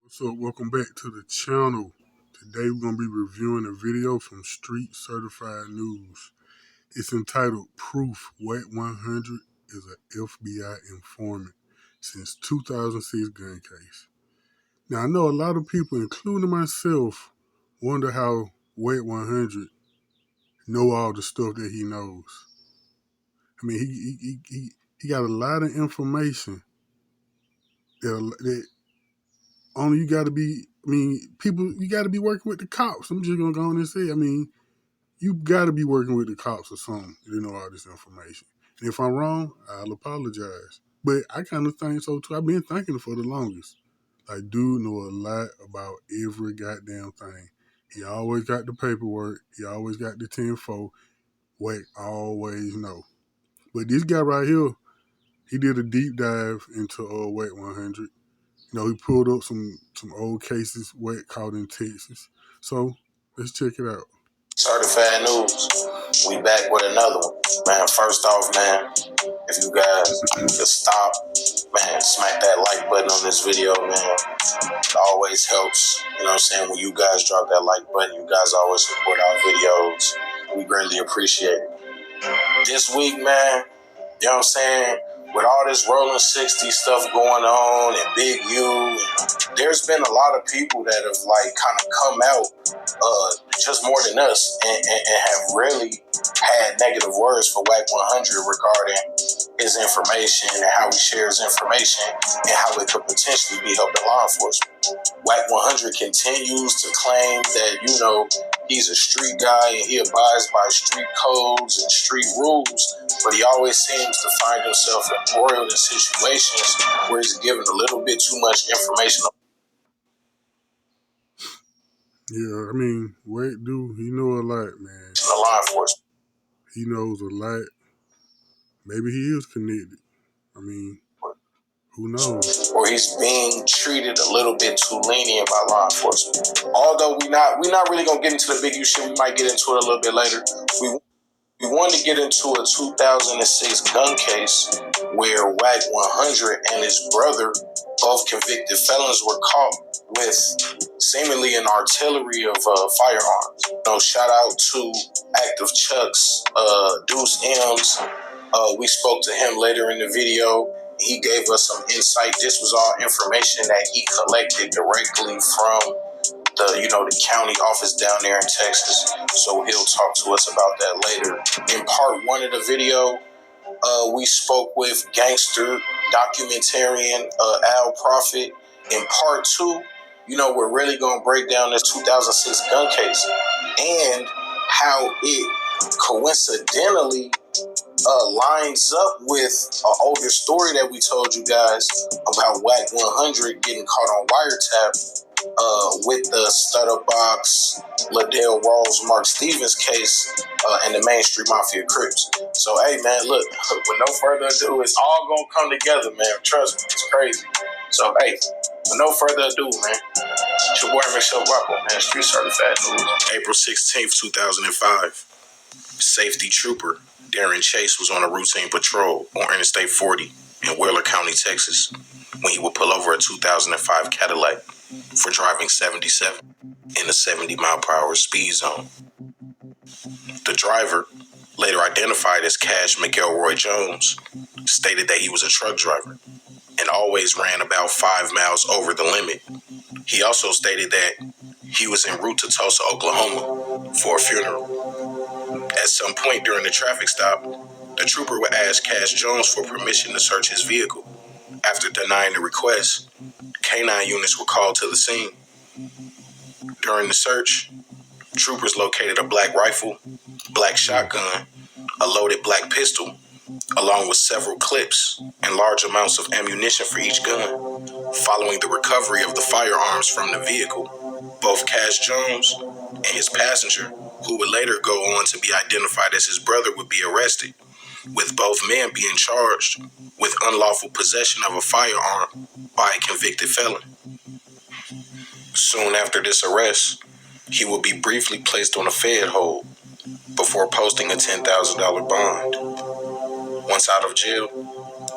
What's up? Welcome back to the channel. Today we're going to be reviewing a video from Street Certified News. It's entitled Proof Wack 100 is an FBI informant since 2006 gun case. Now I know a lot of people, including myself, wonder how Wack 100 know all the stuff that he knows. I mean, he got a lot of information that only you got to be, people, you got to be working with the cops. I'm just going to go on and say, you got to be working with the cops or something to know all this information. And if I'm wrong, I'll apologize. But I kind of think so too. I've been thinking for the longest. Like, dude know a lot about every goddamn thing. He always got the paperwork. He always got the 10-4. Wack always know. But this guy right here, he did a deep dive into Wack 100. He pulled up some old cases Wack caught in Texas. So let's check it out. Certified News. We back with another one. Man, first off, man, if you guys could stop, man, smack that like button on this video, man. It always helps. You know what I'm saying? When you guys drop that like button, you guys always support our videos. We greatly appreciate it. This week, man, you know what I'm saying? With all this rolling 60 stuff going on and Big U, there's been a lot of people that have kind of come out just more than us and have really had negative words for Wack 100 regarding his information and how he shares information and how it could potentially be helping law enforcement. Wack 100 continues to claim that, he's a street guy and he abides by street codes and street rules, but he always seems to find himself embroiled in situations where he's given a little bit too much information. Yeah, Wack dude, he know a lot, man. The law enforcement. He knows a lot. Maybe he is connected. Who knows? Or he's being treated a little bit too lenient by law enforcement. Although we're not really gonna get into the Big U shit. We might get into it a little bit later. We want to get into a 2006 gun case where Wack 100 and his brother, both convicted felons, were caught with seemingly an artillery of firearms. Shout out to Active Chucks, Deuce M's. We spoke to him later in the video. He gave us some insight. This was all information that he collected directly from the county office down there in Texas. So he'll talk to us about that later. In part one of the video, we spoke with gangster documentarian Al Prophet. In part two, we're really going to break down this 2006 gun case and how it coincidentally lines up with an older story that we told you guys about Wack 100 getting caught on wiretap with the Stutter Box, Liddell Rawls, Mark Stevens case and the Main Street Mafia Crips. So, hey, man, look, with no further ado, it's all going to come together, man. Trust me, it's crazy. So, hey, with no further ado, man, it's your boy, Michelle Rocco, man, Street Certified News. April 16th, 2005. Safety trooper Darren Chase was on a routine patrol on Interstate 40 in Wheeler County, Texas, when he would pull over a 2005 Cadillac for driving 77 in a 70-mile-per-hour speed zone. The driver, later identified as Cash McElroy Jones, stated that he was a truck driver and always ran about 5 miles over the limit. He also stated that he was en route to Tulsa, Oklahoma for a funeral. At some point during the traffic stop, the trooper would ask Cash Jones for permission to search his vehicle. After denying the request, K-9 units were called to the scene. During the search, troopers located a black rifle, black shotgun, a loaded black pistol, along with several clips and large amounts of ammunition for each gun. Following the recovery of the firearms from the vehicle, both Cash Jones and his passenger, who would later go on to be identified as his brother, would be arrested, with both men being charged with unlawful possession of a firearm by a convicted felon. Soon after this arrest, he would be briefly placed on a Fed hold before posting a $10,000 bond. Once out of jail,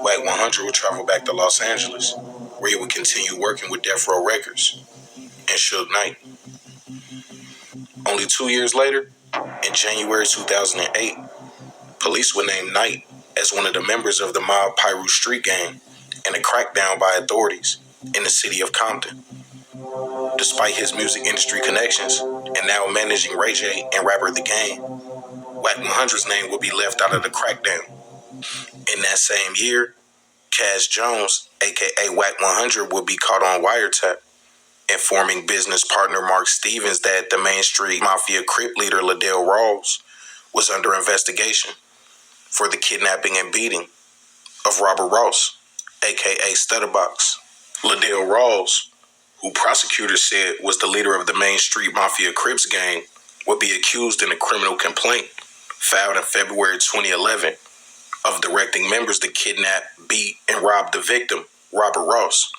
Wack 100 would travel back to Los Angeles, where where he would continue working with Death Row Records and Suge Knight. Only 2 years later, in January 2008, police would name Knight as one of the members of the mob Pyru Street Gang in a crackdown by authorities in the city of Compton. Despite his music industry connections and now managing Ray J and rapper The Game, Wack 100's name would be left out of the crackdown. In that same year, Cash Jones, aka Wack 100, would be caught on wiretap, informing business partner Mark Stevens that the Main Street Mafia Crip leader Liddell Rawls was under investigation for the kidnapping and beating of Robert Ross, aka Stutterbox. Liddell Rawls, who prosecutors said was the leader of the Main Street Mafia Crips gang, would be accused in a criminal complaint filed in February 2011 of directing members to kidnap, beat, and rob the victim, Robert Ross.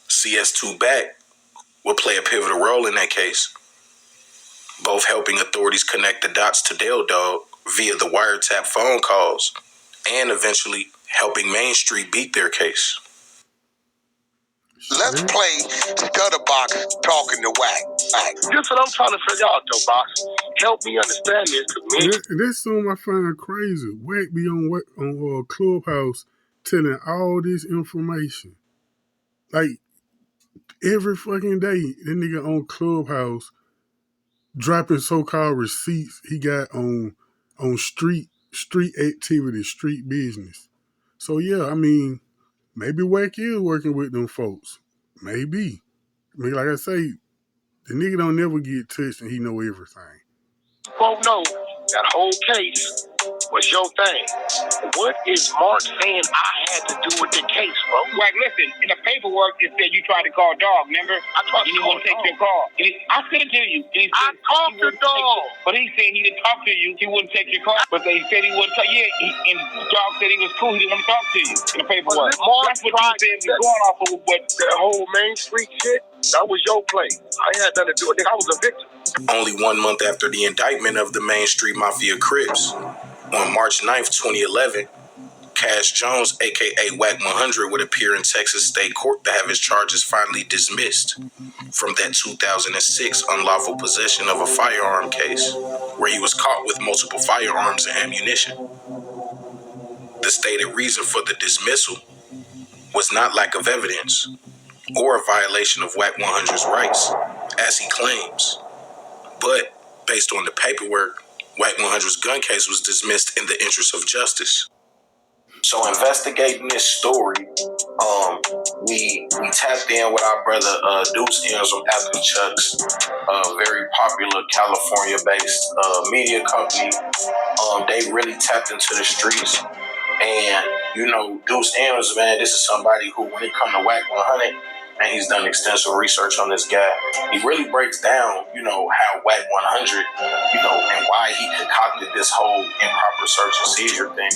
CS2 Back would play a pivotal role in that case, both helping authorities connect the dots to Dale Dog via the wiretap phone calls and eventually helping Main Street beat their case. Let's play Stutterbox talking to Wack. This what I'm trying to figure out, though, Box. Help me understand this. That's something I find crazy. Wack be on Clubhouse telling all this information. Like, every fucking day, that nigga on Clubhouse dropping so-called receipts he got on street activity, street business. So, yeah, I mean, maybe Wack is working with them folks. Maybe. I mean, like I say, the nigga don't never get touched and he know everything. Won't know that whole case was your thing. What is Mark saying I had to do with the case, bro? Wack, listen, in the paperwork it said you tried to call Dog, remember? I tried to call take your call. I sent it to you. And I talked to Dog. But he said he didn't talk to you. He wouldn't take your call. But they said he wouldn't talk. Yeah, and Dog said he was cool. He didn't want to talk to you in the paperwork. That's what you said was going off of what that whole Main Street shit, that was your play. I ain't had nothing to do with it. I was a victim. Only 1 month after the indictment of the Main Street Mafia Crips, on March 9th, 2011, Cash Jones, a.k.a. Wack 100, would appear in Texas State Court to have his charges finally dismissed from that 2006 unlawful possession of a firearm case, where he was caught with multiple firearms and ammunition. The stated reason for the dismissal was not lack of evidence or a violation of Wack 100's rights, as he claims, but based on the paperwork, Wack 100's gun case was dismissed in the interest of justice. So investigating this story, we tapped in with our brother Deuce M's from Apple Chucks, a very popular California-based media company. They really tapped into the streets. And, you know, Deuce M's, man, this is somebody who, when it comes to Wack 100, and he's done extensive research on this guy, he really breaks down, you know, how Wack 100, you know, and why he concocted this whole improper search and seizure thing.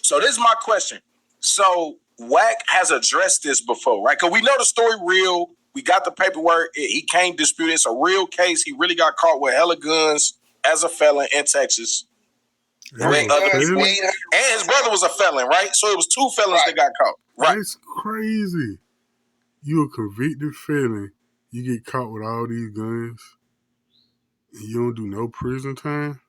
So this is my question. So Wack has addressed this before, right? Because we know the story real. We got the paperwork. He can't dispute it. It's a real case. He really got caught with hella guns as a felon in Texas. And his brother was a felon, right? So it was 2 felons that got caught. Right. That's crazy. You a convicted felon, you get caught with all these guns, and you don't do no prison time?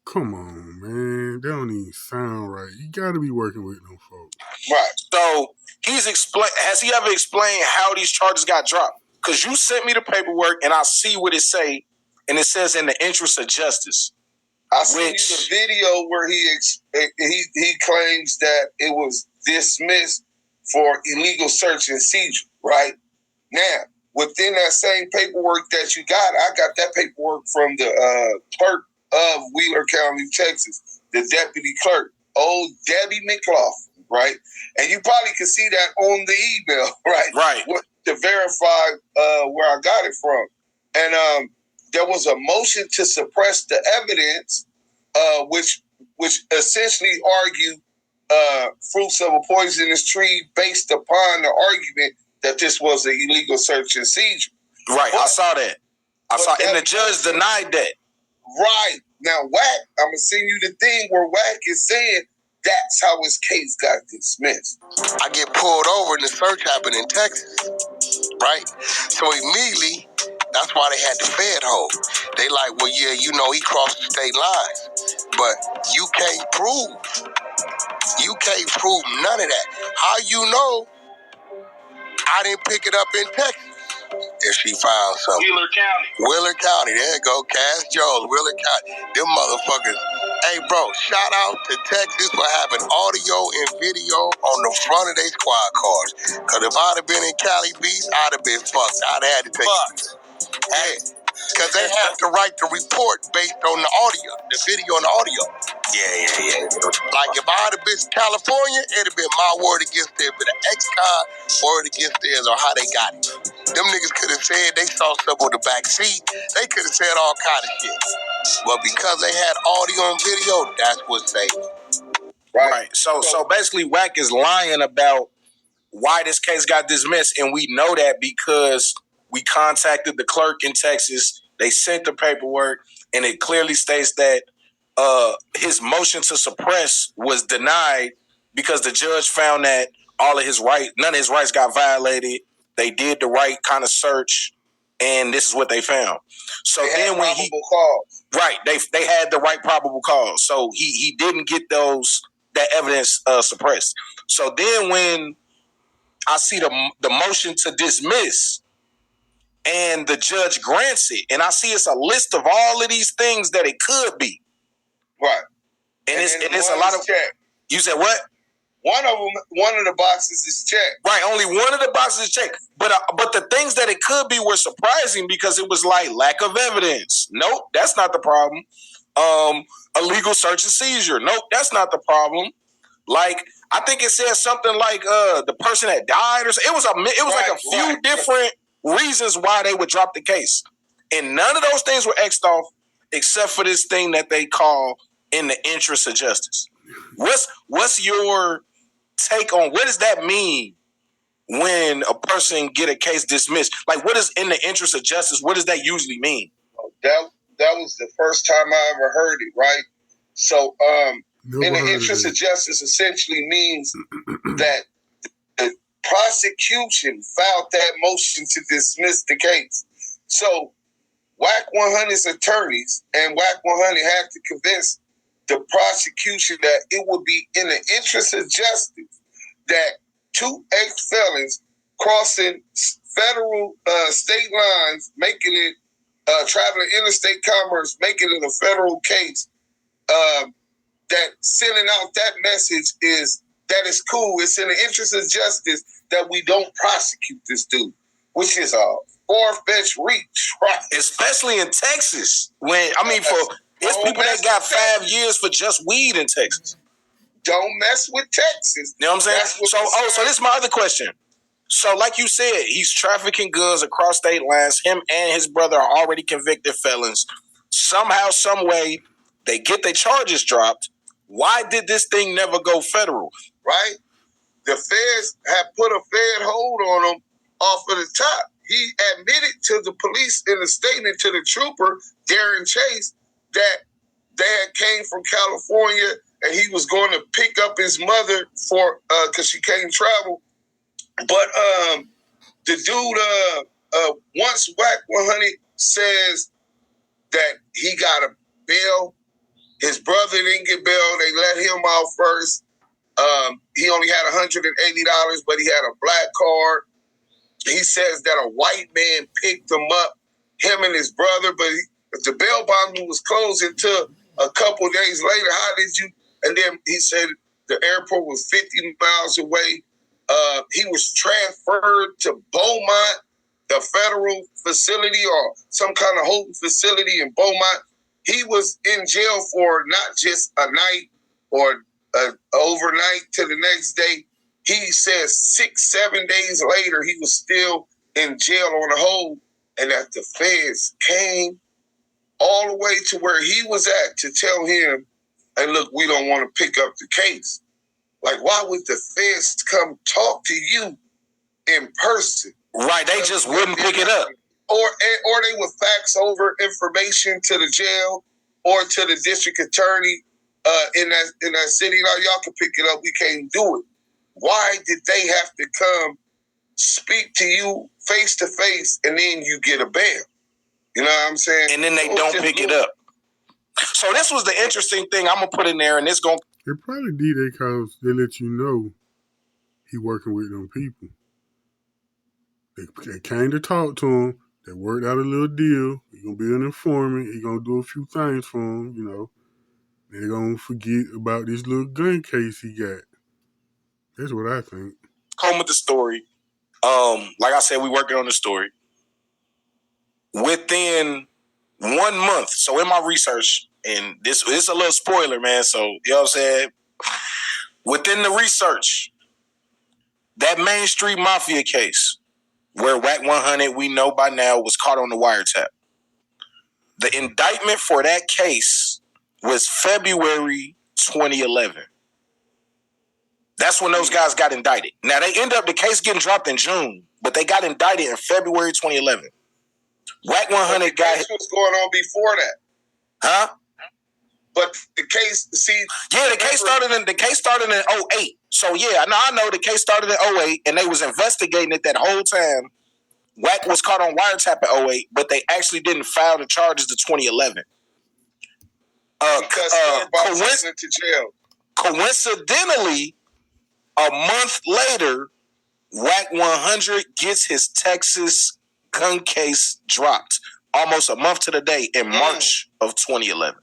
Come on, man. That don't even sound right. You gotta be working with them folks. Right. So has he ever explained how these charges got dropped? Because you sent me the paperwork and I see what it say, and it says in the interest of justice. I see the video where he claims that it was dismissed for illegal search and seizure, right? Now, within that same paperwork that you got, I got that paperwork from the clerk of Wheeler County, Texas, the deputy clerk, old Debbie McLaughlin, right? And you probably can see that on the email, right? Right. To verify where I got it from. And there was a motion to suppress the evidence, which essentially argued fruits of a poisonous tree based upon the argument that this was an illegal search and seizure. Right, I saw that. And the judge denied that. Right. Now, Wack, I'm going to send you the thing where Wack is saying That's how his case got dismissed. I get pulled over and the search happened in Texas, right? So immediately, that's why they had the Fed hold. They like, well, yeah, you know, he crossed the state lines, but you can't prove none of that. How you know I didn't pick it up in Texas? If she found something. Wheeler County, there you go, Cass Jones, Wheeler County. Them motherfuckers. Hey, bro, shout out to Texas for having audio and video on the front of their squad cars. Because if I'd have been in Cali Beach, I'd have been fucked. I'd have had to take it. Hey, because they have the right to report based on the audio, the video and the audio. Yeah. Like if I'd have been to California, it'd have been my word against theirs, but the ex-con word against theirs on how they got it. Them niggas could have said they saw something on the back seat. They could have said all kind of shit. But because they had audio and video, that's what's safe. Right. So basically, Wack is lying about why this case got dismissed, and we know that because we contacted the clerk in Texas. They sent the paperwork, and it clearly states that his motion to suppress was denied because the judge found that none of his rights got violated. They did the right kind of search, and this is what they found. So they then when they had the right probable cause. So he didn't get that evidence suppressed. So then when I see the motion to dismiss and the judge grants it, and I see it's a list of all of these things that it could be. Right. And it's a lot of checked. You said what? One of the boxes is checked. Right, only one of the boxes is checked. But the things that it could be were surprising because it was like lack of evidence. Nope, that's not the problem. Illegal search and seizure. Nope, that's not the problem. Like I think it said something like the person that died or something. It was like a few different reasons why they would drop the case. And none of those things were X'd off except for this thing that they call in the interest of justice. What's your take on what does that mean when a person get a case dismissed? Like what is in the interest of justice? What does that usually mean? That was the first time I ever heard it, right? So in the interest of justice essentially means that the prosecution filed that motion to dismiss the case. So Wack 100's attorneys and Wack 100 had to convince the prosecution that it would be in the interest of justice that two ex-felons crossing federal state lines, making it traveling interstate commerce, making it a federal case, that sending out that message is that it's cool. It's in the interest of justice that we don't prosecute this dude, which is a far-fetched reach, right? Especially in Texas. It's people that got 5 years for just weed in Texas. Don't mess with Texas. You know what I'm saying? So this is my other question. So like you said, he's trafficking goods across state lines. Him and his brother are already convicted felons. Somehow, some way, they get their charges dropped. Why did this thing never go federal? Right? The feds had put a Fed hold on him off of the top. He admitted to the police in a statement to the trooper, Darren Chase, that dad came from California and he was going to pick up his mother for because she can't travel. But the dude, once Wack 100 says that he got a bail, his brother didn't get bail. They let him out first. He only had $180, but he had a black card. He says that a white man picked him up, him and his brother, but the bail bond was closed until a couple days later. How did you? And then he said the airport was 50 miles away. He was transferred to Beaumont, the federal facility or some kind of holding facility in Beaumont. He was in jail for not just a night or overnight to the next day. He says 6-7 days later, he was still in jail on a hold, and that the feds came all the way to where he was at to tell him, hey, look, we don't want to pick up the case. Like, why would the feds come talk to you in person? Right, they just wouldn't pick it up. Or they would fax over information to the jail or to the district attorney in that city. Now y'all can pick it up. We can't do it. Why did they have to come speak to you face to face and then you get a bail? You know what I'm saying? And then they don't pick it up. So this was the interesting thing I'm gonna put in there, and it's gonna. They probably did that because they let you know he working with them people. They came to talk to him. They worked out a little deal. He gonna be an informant. He gonna do a few things for him, you know. They're gonna forget about this little gun case he got. That's what I think. Home with the story. Like I said, we working on the story. Within 1 month, so in my research, and this is a little spoiler, man. So you know what I'm saying? Within the research, that Main Street Mafia case, where Wack 100, we know by now, was caught on the wiretap. The indictment for that case was February 2011. That's when those guys got indicted. Now, they end up, the case getting dropped in June, but they got indicted in February 2011. Wack 100 got... What was going on before that? Huh? But the case, see... Yeah, the case started in 08. So, yeah, I know the case started in 08, and they was investigating it that whole time. Wack was caught on wiretap in 08, but they actually didn't file the charges to 2011. Because went to jail. Coincidentally, a month later, Wack 100 gets his Texas gun case dropped. Almost a month to the day in March of 2011.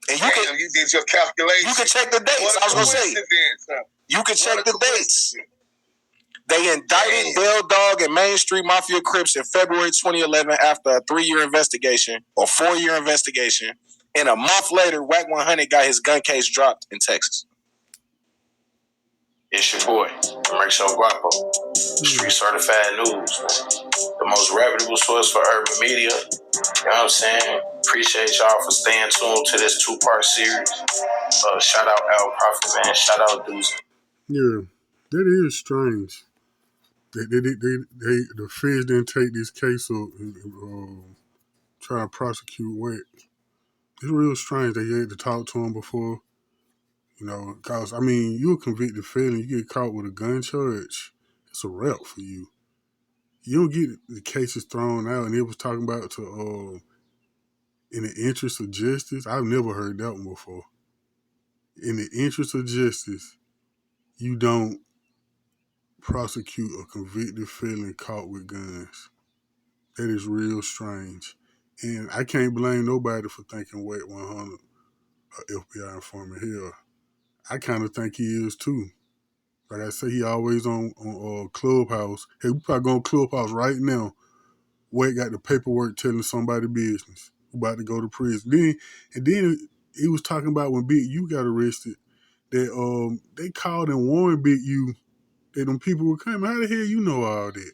And you did your calculations. You can check the dates. I was going to say. You can check the dates. They indicted Bell Dog and Main Street Mafia Crips in February 2011 after a 3-year investigation or 4-year investigation. And a month later, Wack 100 got his gun case dropped in Texas. It's your boy, Mauricio Guapo, Street Certified News, man. The most reputable source for urban media. You know what I'm saying? Appreciate y'all for staying tuned to this 2-part series. Shout out Al Prophet, man. Shout out Deuce. Yeah, that is strange. The feds didn't take this case up and try to prosecute Wack. It's real strange they had to talk to him before. You know, because, I mean, you're a convicted felon. You get caught with a gun charge, it's a wrap for you. You don't get the cases thrown out, and it was talking about in the interest of justice. I've never heard that one before. In the interest of justice, you don't prosecute a convicted felon caught with guns. That is real strange. And I can't blame nobody for thinking Wack 100 an FBI informant here. I kind of think he is too. Like I say, he always on Clubhouse. Hey, we probably go on Clubhouse right now. Wack got the paperwork telling somebody business. About to go to prison. Then he was talking about when Big U got arrested, that they called and warned Big U that them people were coming. How the hell you know all that?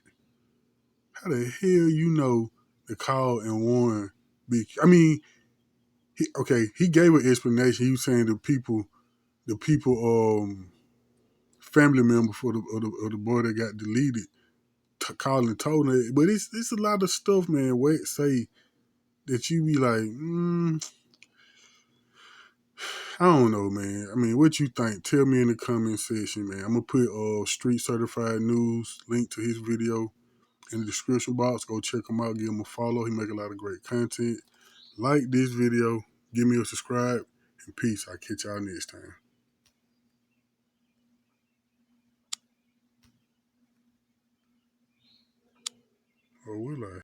How the hell you know to call and warn Big U? I mean, he gave an explanation. He was saying the people family member for the boy that got deleted called and told him. But it's a lot of stuff, man. Wack say that you be like, I don't know, man. I mean, what you think? Tell me in the comment section, man. I'm gonna put Street Certified News link to his video in the description box. Go check him out. Give him a follow. He make a lot of great content. Like this video. Give me a subscribe. And peace. I'll catch y'all next time. Or will I?